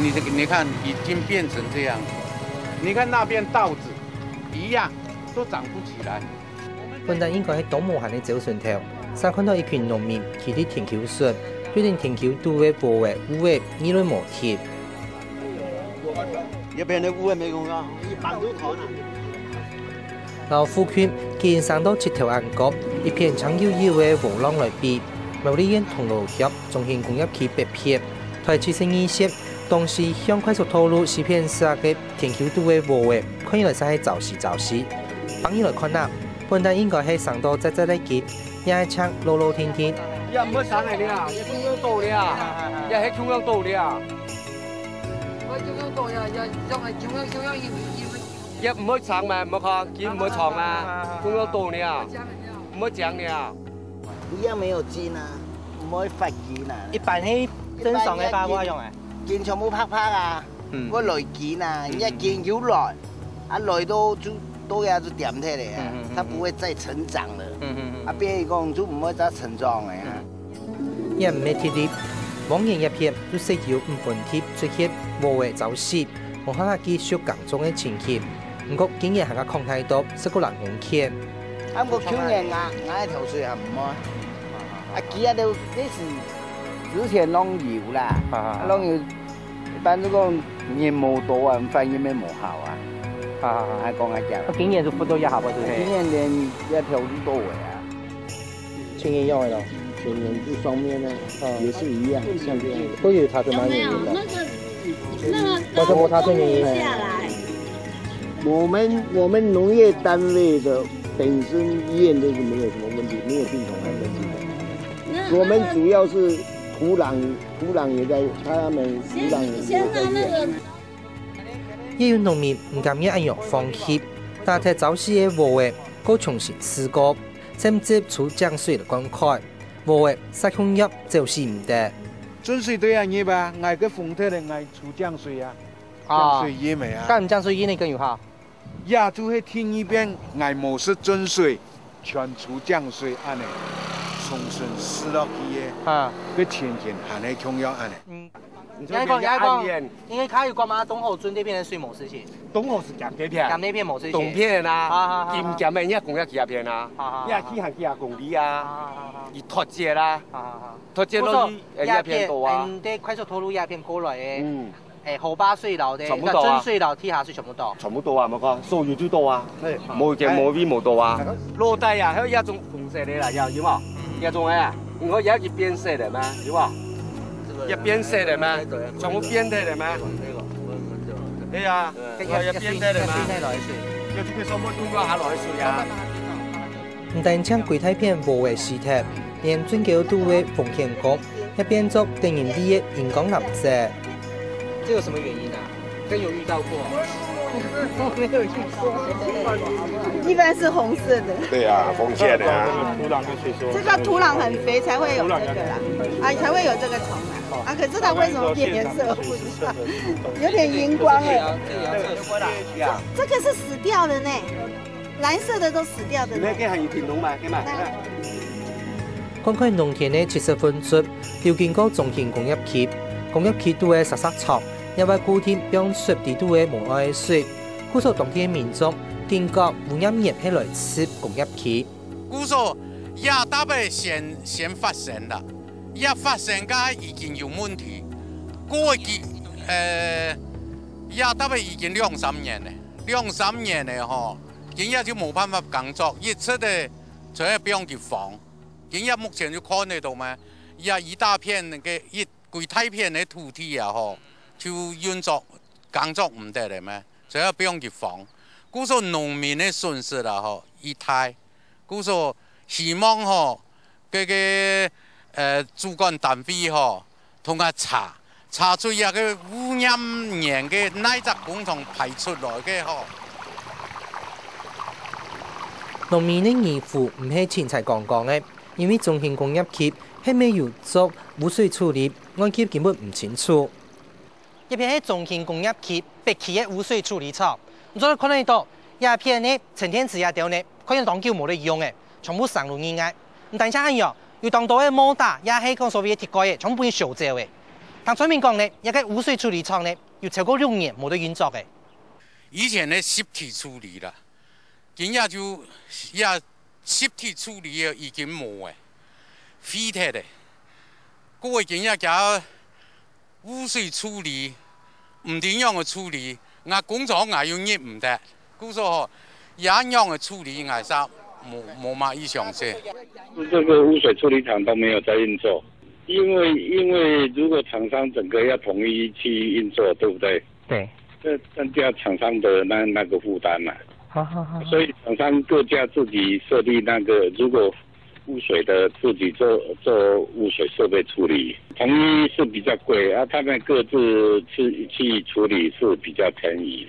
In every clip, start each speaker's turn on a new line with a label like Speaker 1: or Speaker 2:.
Speaker 1: 你看已经变成这样，你看那边稻子一样都长不起来。
Speaker 2: 本来应该喺东无限嘅走顺头，先看到一群农民骑啲田球船，决定田球都嘅波嘅乌嘅议论无贴。
Speaker 3: 一边的乌嘅没用啊，一般都讨啦。
Speaker 2: 然后富圈既然上到7條硬角，一片長腰腰嘅黃浪來比，某啲煙同路協中興工業區北片，台出生意識，當時向快速透露是片殺嘅田球都嘅無嘅，看起來是係造時，放起來看啦，本來應該係上到仔嚟結，也係唱路天天。
Speaker 4: 也唔好上嚟啦，也中央到啦，也係中央到啦。我中央到呀，也中央也唔好唱嘛，唔好看，見唔好唱嘛，中央到呢，唔好講呢。
Speaker 3: 一樣沒有筋啊，唔可以發筋啊。
Speaker 2: 一般係正常嘅花花用嘅，
Speaker 3: 筋全部拍拍啊，我累筋啊，一筋要來，啊來都也就點起嚟啊，它不會再成長了。啊，比如講就唔會再成長嘅。
Speaker 2: 也唔係鐵啲，往年一片都需要5分貼出現無嘅走勢，我看下繼續講中嘅情形。唔過竟然係個抗態度，是個人紅線。
Speaker 3: 啊，我去年壓一條水係唔開，啊，幾啊都呢時之前弄油啦，弄油，一般都講煙冇多啊，反而咩冇效啊，係講一隻。
Speaker 2: 今年就幅度一下喎，
Speaker 3: 今年連一條都多嘅啊。
Speaker 2: 前年用嘅咯，
Speaker 5: 前年這雙面呢，也是一樣，像這樣的。
Speaker 2: 都有它什麼原因的？為什麼它是原因呢？
Speaker 5: 我們農業單位的本身驗都是沒有什麼問題，沒有病蟲害的問題。我們主要是土壤也在，他們土壤也在。
Speaker 2: 也有農民唔甘一樣放棄，但係走私嘅貨嘅，都重新試過，甚至出降水嘅關開，貨嘅殺空入就是唔得。
Speaker 1: 準水對啊，你吧，挨個風特嚟挨出降水啊，降水煙咪啊。
Speaker 2: 咁降水煙你更有效？
Speaker 1: 呀，就係聽一遍，挨冇是準水，全出降水安尼，重新試落去嘅，佢天天還係重要安尼。
Speaker 2: 應該講，應該卡要講嘛，東河村呢邊嘅水冇事情。
Speaker 4: 東河是鹹呢片，
Speaker 2: 鹹呢邊冇事情。
Speaker 4: 東片啊，金鹹嘅一共一幾片啊，一起行幾公里啊，而脫節啦，脫節落去一片多啊。
Speaker 2: 啲快速透露一片過來嘅。後巴隧道的，
Speaker 4: 全部到啊！
Speaker 2: 真隧道地下水全部到，
Speaker 4: 全部到啊！冇講，數月都到啊！冇嘅冇邊冇到啊！落地啊，係一種紅色的啦，有冇？一種啊，我有一邊色的咩？有冇？一邊色的咩？全部邊色的咩？係啊，係一邊色的咩？有啲佢什麼都要下來水啊！
Speaker 2: 唔但將櫃體片無嘅屍體，連專叫都會奉獻局，一邊做定然啲嘅熒光藍色。這有什麼原因啊？真有遇到過？
Speaker 6: 沒有遇過。一般是紅色的。
Speaker 7: 對啊，紅色的啊。
Speaker 6: 土壤跟水說。這個土壤很肥才會有這個啦，啊，才會有這個蟲啊。啊，可是它為什麼變顏色？我不知道，有點熒光哎。這個是死掉的呢，藍色的都死掉的呢。
Speaker 4: 你係田農嘛？幾嘛？
Speaker 2: 講開農田嘅70分鐘，要見過中興工業區。工業區都係實場，因為古天將水地都係無愛水，故所當地民眾見覺污染熱起來吃工業區。
Speaker 1: 故所也大概先發生啦，一發生嘅已經有問題，過去也大概已經2-3年咧，2-3年咧嗬，今日就冇辦法工作，一出的就係不用去防，今日目前就看得到嘛，也一大片嘅規體片嘅土地啊，嗬，就運作工作唔得咧咩？就要不用去防。故所農民嘅損失啦，嗬，一大。故所希望嗬，嗰個主管單位嗬，同佢查出一個污染源嘅哪隻工廠排出來嘅嗬。
Speaker 2: 農民嘅義父唔係前才講嘅，因為中興工業區係未有做污水處理。我基本唔清楚。一片係中興工業區北區嘅污水處理廠，你再看得到，一片呢成天池一條呢，可能當叫冇得用嘅，全部上路以外。唔但係一樣，要當到嘅摩打，也係講所謂嘅鐵蓋嘅，全部要燒焦嘅。但村民講呢，一個污水處理廠呢，要超過6年冇得運作嘅。
Speaker 1: 以前呢濕地處理啦，今日就濕地處理已經冇嘅，廢鐵嘅。各位今日搞污水處理，唔點樣嘅處理，工廠要入唔得，故所一樣嘅處理係冇乜意想性。
Speaker 7: 這個污水處理廠都沒有在運作。因為如果廠商整個要統一去運作，對不對？
Speaker 2: 對。
Speaker 7: 這增加廠商的那個負擔嘛。
Speaker 2: 好。
Speaker 7: 所以廠商各家自己設立那個，如果污水的自己做污水設備處理，統一是比較貴啊，他們各自去處理是比較便宜。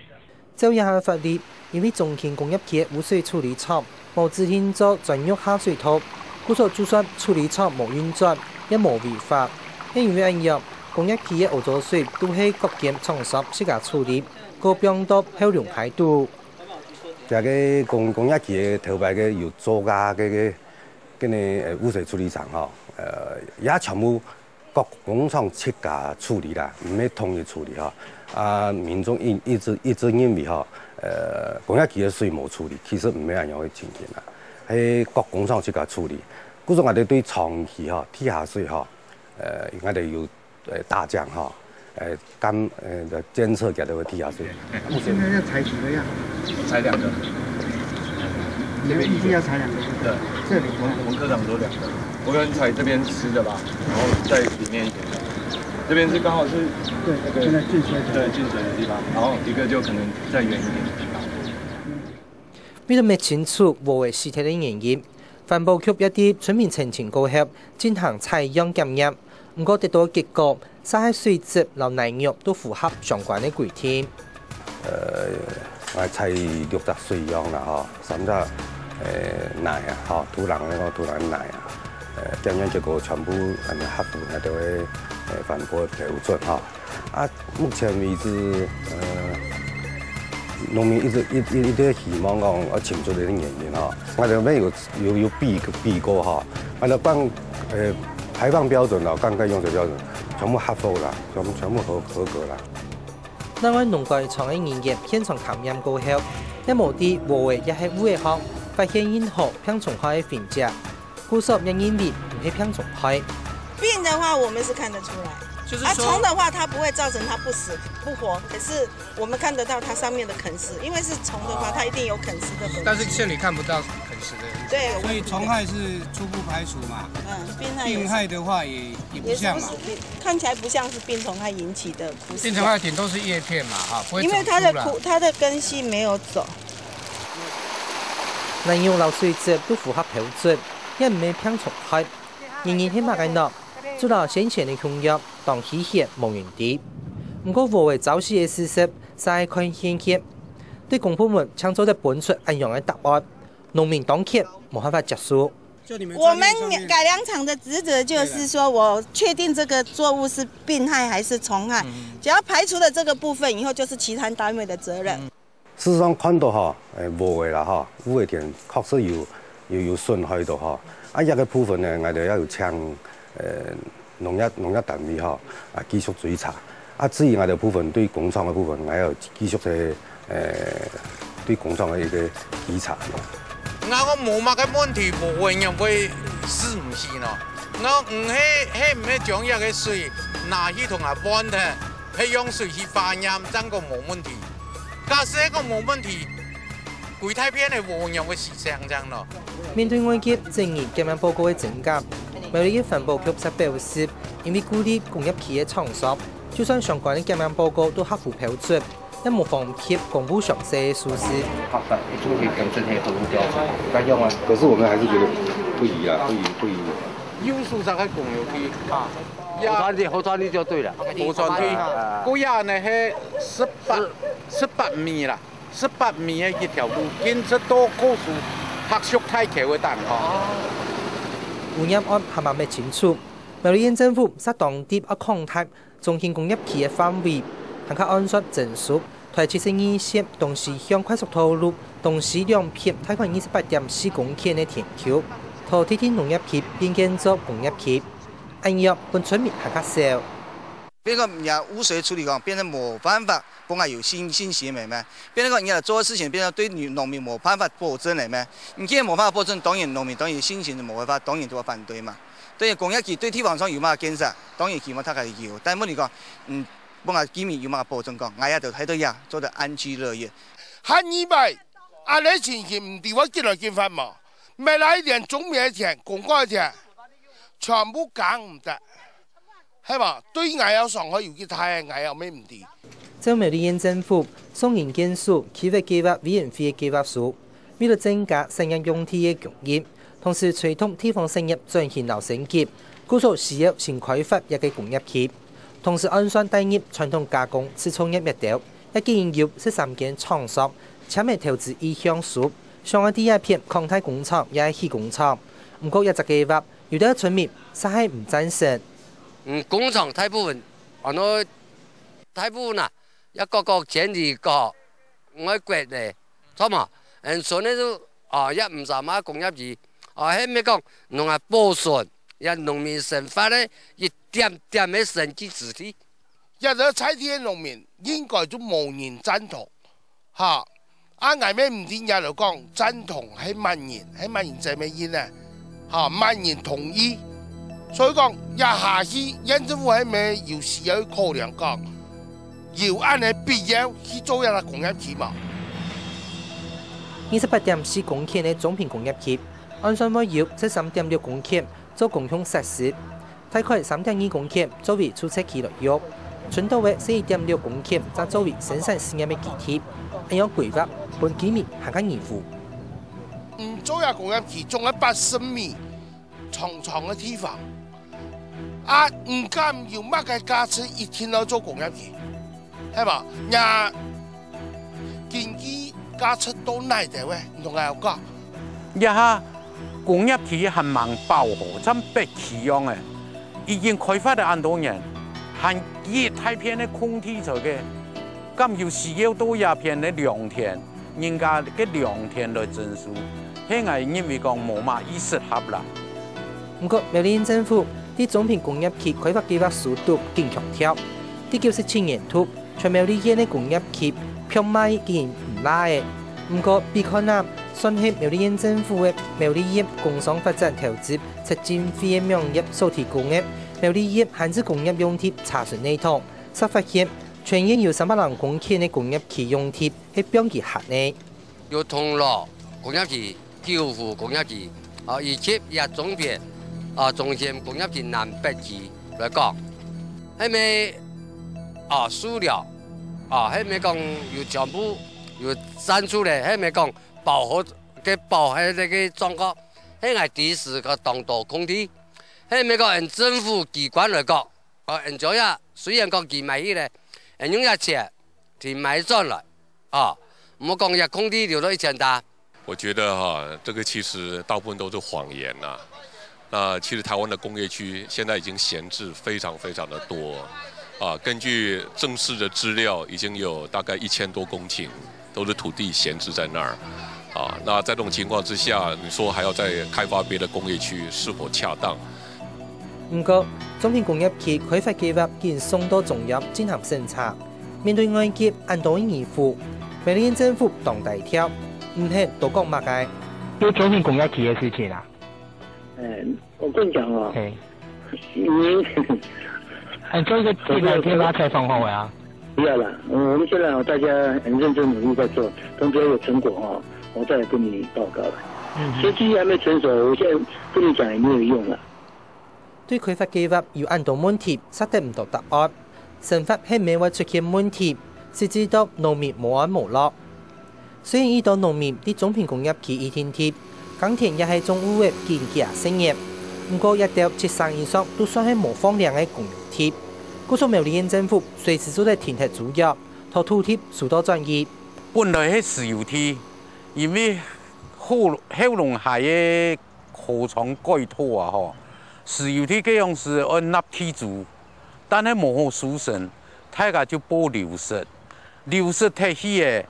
Speaker 2: 照一下法律，因為中興工業區污水處理廠冇自行做專用下水道，故所就算處理廠冇運作，也冇違法。因為咁樣，工業區嘅污糟水都係各間廠商自家處理，個病毒效用太多。
Speaker 8: 這個工業區嘅頭擺嘅有做假嘅污水處理廠吼，也全部各工廠自家處理啦，唔係統一處理吼。啊，民眾一直認為吼，工業區嘅水冇處理，其實唔係咁樣嘅情形啦，係各工廠自家處理。故說我哋對長期吼地下水吼，我哋要大降吼，監測佢哋嘅地下水。
Speaker 5: 你現在要採幾個樣？
Speaker 9: 採2個。
Speaker 5: 你們一定要採2個？
Speaker 9: 對。
Speaker 5: 這裡
Speaker 9: 我們科長說2個，我可能採這邊濕的吧，然後在裡面一點。這邊是剛好是
Speaker 5: 對那個現在進水
Speaker 9: 的地方，然後一個就可能再遠一點的地方。
Speaker 2: 為咗未清楚污穢屍體的原因，環保局一啲村民澄清過後進行採樣檢驗，不過得到結果，沙水質和泥肉都符合相關的規定。
Speaker 8: 我採60隻水樣啦，吼，3隻泥啊，吼，土壤泥啊，檢驗結果全部合符喺度嘅環保標準吼。啊，目前為止，農民一直希望講我清楚呢啲原因吼，我哋咩有比過吼，我哋講排放標準啦，剛剛用水標準全部合符啦，全部合格啦。
Speaker 2: 另外，農改場嘅營業現場勘驗過後，一無啲污穢亦係污穢項，發現任何病蟲害嘅痕跡，故所仍認為唔係病蟲害。
Speaker 6: 病的話，我們是看得出來。就是蟲的話，它不會造成它不死不活，可是我們看得到它上面的啃食，因為是蟲的話，它一定有啃食的。
Speaker 10: 但是這裡看不到啃食的。
Speaker 6: 對，
Speaker 10: 所以蟲害是初步排除嘛。病害的話也不像嘛。
Speaker 6: 看起來不像是病蟲害引起的。
Speaker 10: 病蟲害頂多是葉片嘛，哈，不會走出啦。
Speaker 6: 因為它的根系沒有走。
Speaker 2: 泥用流水質都符合標準，亦唔係病蟲害，仍然起碼嘅孬。做到先前的控藥當稀血無原地，不過無為走私的事實，曬看現揭，對公部門搶做得本出一樣的答案，農民當刻冇辦法接受。
Speaker 6: 我們改良場的職責就是說，我確定這個作物是病害還是蟲害，只要排除了這個部分，以後就是其他單位的責任。
Speaker 8: 事實上看到哈，無為啦哈，污穢田確實有損害到哈，啊一個部分呢，我哋要請農業單位吼啊繼續追查，啊至於我哋部分對工廠嘅部分，我要繼續對工廠嘅一個稽查。
Speaker 1: 我冇乜嘅問題，無人會是唔是咯？我唔係將一個水拿去同人搬嘅，係用水去化驗，真個冇問題。假使一個冇問題，具體片係無人嘅事情真咯。
Speaker 2: 面對外界爭議檢驗報告嘅增加。苗栗嘅環保局則表示，因為鼓勵工業區嘅廠商，就算相關嘅檢驗報告都合乎標準，也無放棄公布詳細嘅數字。
Speaker 3: 好的，就可以跟這些合乎標準，該用啊。
Speaker 8: 可是我們還是覺得不宜啊，不宜。
Speaker 1: 有數在喺工業區啊，
Speaker 3: 核酸率就對了。
Speaker 1: 核酸率，嗰日呢係18米啦，18米嘅一條路，建設到高速黑色太橋嘅蛋糕。
Speaker 2: 污染案係咪未清楚？苗栗縣政府在當地擴大中興工業區嘅範圍，行較按說證書，推出新意線東西向快速道路東西兩片，大概28.4公頃嘅田橋，拖鐵農業區變建做工業區，按約本村民行較少。
Speaker 11: 变个人家污水处理变成没办法帮他有信息的嘛，变个人家做的事情变成对农民没办法保证的嘛。你既然没办法保证，当然农民当然信心就没办法，当然就要反对嘛。对工业局对地方上有嘛建设，当然希望他家己有，但问题讲，帮他居民有嘛保证讲，我也就喺度呀，做得安居乐业。
Speaker 12: 汉以外，安尼情形唔对我建来建法嘛，未来一点总面田、公告田，全部讲唔得，系嘛？对外有上海有其他嘅外有咩唔对？
Speaker 2: 州苗栗县政府松营建署企划计划委员会计划书，为了增加生业用地嘅供应。同時推動地方產業轉型流升級，故所需要先開發一個工業區。同時按算第二傳統加工製造業一條，一建要13間廠商，簽嘅投資意向書，上海第一片擴大工廠也係起工廠。不過一隻計劃，有啲村民實係唔贊成。
Speaker 13: 工廠大部分啊，一個建立個外國嘅，錯嘛？所以都一53工業區。喺咩講？農業保存，讓農民生活咧一點點嘅生機自體。
Speaker 12: 一個採田嘅農民應該都無人贊同，嚇！外面唔聽人嚟講贊同係萬人做咩嘢呢？嚇，萬人同意，所以講一下去，縣政府係咪有時要考量講，要按你必要去做一個工業區嘛
Speaker 2: ？28.4公頃嘅總片工業區。按算會有13.6公頃做共享設施，大概3.2公頃作為出測器來用，剩到嘅11.6公頃則作為生產試驗嘅基地，咁樣規劃本居民行緊應付。
Speaker 12: 做一工業區種喺80米長嘅地方，唔敢要乜嘅價錢一天都做工業區，係嘛？呀，經濟價錢都難得嘅，唔同係講。
Speaker 1: 一下。工業區係蠻飽和，真北區樣嘅，已經開發咗很多年，係一大片嘅空地做嘅，咁要需要多一片嘅良田，人家嘅良田來證書，係係因為講冇乜意適合啦。
Speaker 2: 不過苗栗縣政府啲總片工業區開發計劃速度更強調，啲97年初，全苗栗縣嘅工業區票賣竟然唔拉嘅，不過比較難。算係苗栗縣政府嘅苗栗縣工商發展投資促進會嘅名義所提供嘅苗栗縣閒置工業用地查詢內統，才發現全縣有300多公頃嘅工業區用地係標記限嘅。
Speaker 13: 有銅鑼工業區、九湖工業區，以及也總片中線工業區南北區來講，係咪輸了係咪講要全部要刪出嚟？係咪講？保護嘅保喺呢個狀況，係係第時個當道空地，係美國人政府機關來講，人做呀，雖然講佢買起嚟，人用一錢，佢買轉來，唔好講一空地留到1000大。
Speaker 14: 我覺得這個其實大部分都是謊言啦。那其實台灣的工業區現在已經閒置非常非常的多，根據正式的資料，已經有大概1000多公頃都是土地閒置在那兒。那在這種情況之下，你說還要再開發別的工業區，是否恰當？
Speaker 2: 不過，總片工業區開發計劃已送到中央進行審查，面對外界按多應付，苗栗縣政府當大挑，唔係多講乜嘅。
Speaker 15: 就總片工業區嘅事情啊。
Speaker 5: 我跟你講啊，
Speaker 15: 你做一個天發採訪好啊？
Speaker 5: 不要了，我們現在大家很認真努力在做，等只要有成果我再跟你報告了。所以基於還沒成熟，我現在跟你講也沒有用了。
Speaker 2: 對開發計劃有很多問題，實得唔到答案。審法係未會出現問題，是知道農民無安無樂。雖然遇到農民啲總片工業區一天貼，耕田也係種污嘅建設生業，不過一條7成以上都算係無放量嘅工業貼。故所苗栗縣政府隨時都在填貼主要，托土地受到轉移。
Speaker 1: 本來係私有地，因為後龍下嘅河床改拓啊，私有地嗰樣是按立地主，但係冇好輸成，大家就報流失，流失太起嘅，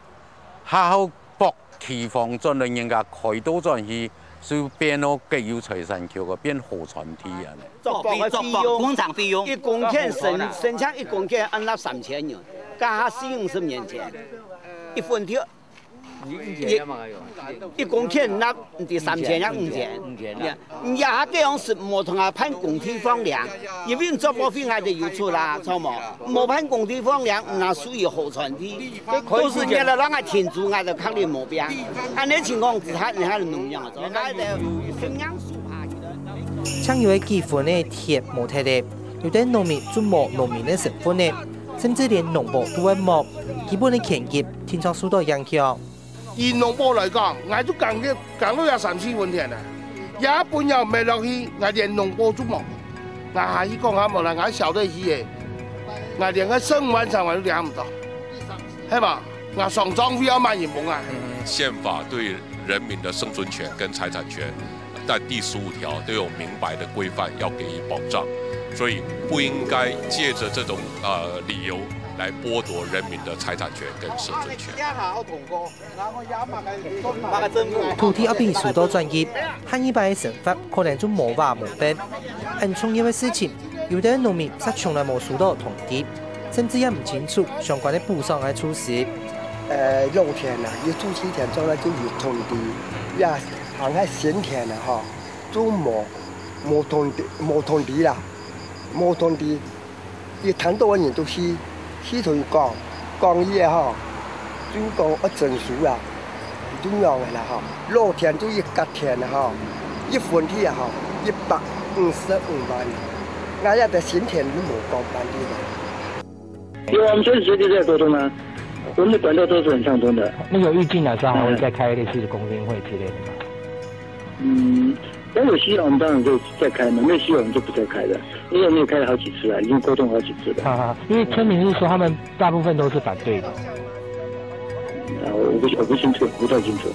Speaker 1: 下後博地方轉嚟人家開刀轉去，就变到既要財神橋個變河船梯啊！
Speaker 3: 作博嘅費用，工廠費用，一公頃生產一公頃按那3000元，加下40年前，一分條。一公頃那得3000呀5千，你下這樣是冇同啊判工地放量，因為作博費還得有出啦，錯冇？冇判工地放量，那屬於河川地，都是為了讓我停住我的抗力目標。按那情況，他的農業做，那的營養素啊。
Speaker 2: 搶有嘅幾分嘅鐵冇睇的，有啲農民做冇農民嘅成分呢，甚至連農保都會冇，基本嘅產業天窗受到影響。
Speaker 12: 以農保嚟講，我都講到有3-4分田啦，有一半又未落去，我連農保都冇。我下一講下冇啦，我曉得起嘅，我連個生活上我都領唔到，係嘛？我上莊費要萬元冇啊。
Speaker 14: 憲法對人民的生存權跟財產權，在第15條都有明白的規範要給予保障，所以不應該借着這種理由來剝奪人民的財產權跟生存權。
Speaker 2: 土地要比數到專業，漢一般嘅成法可能就冇話冇變。很重要嘅事情，有啲農民實從來冇數到土地，甚至也唔清楚相關嘅補償嘅措施。
Speaker 5: 農田啊，要種水田將來就有土地，也行喺閒田啊，嗬，都冇土地啦，冇土地，要談多年都是。佢同講嘢嗬，專講一證書啊，點樣嘅啦嗬？農田都一格田啊嗬，一分地啊嗬，155萬，我一隻閒田都冇講半啲嘅。
Speaker 7: 有我們隨時隨地在溝通啊，我們的管道都是很暢通的。
Speaker 15: 那有預計哪時候還會再開類似的公聽會之類的嗎？
Speaker 7: 如果有需要，我們當然就再開嘛；沒有需要，我們就不再開了。因為我們也開了好幾次了，已經溝通好幾次了。
Speaker 15: 因為村民是說他們大部分都是反對的。
Speaker 7: 我不清楚，不太清楚。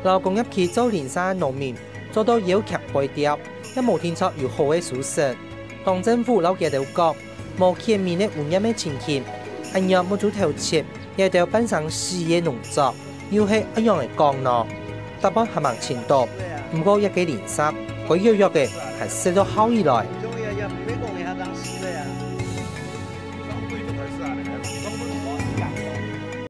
Speaker 2: 勞工業區做連山農民做到要求背調，一無天出有好嘅舒適。當政府老嘅都講，無全面嘅污染嘅情形，一樣冇做調節，也要本身事業農作，要係一樣嚟講咯。答案係蠻前度。不過一幾年3，佢約嘅係食咗好以來。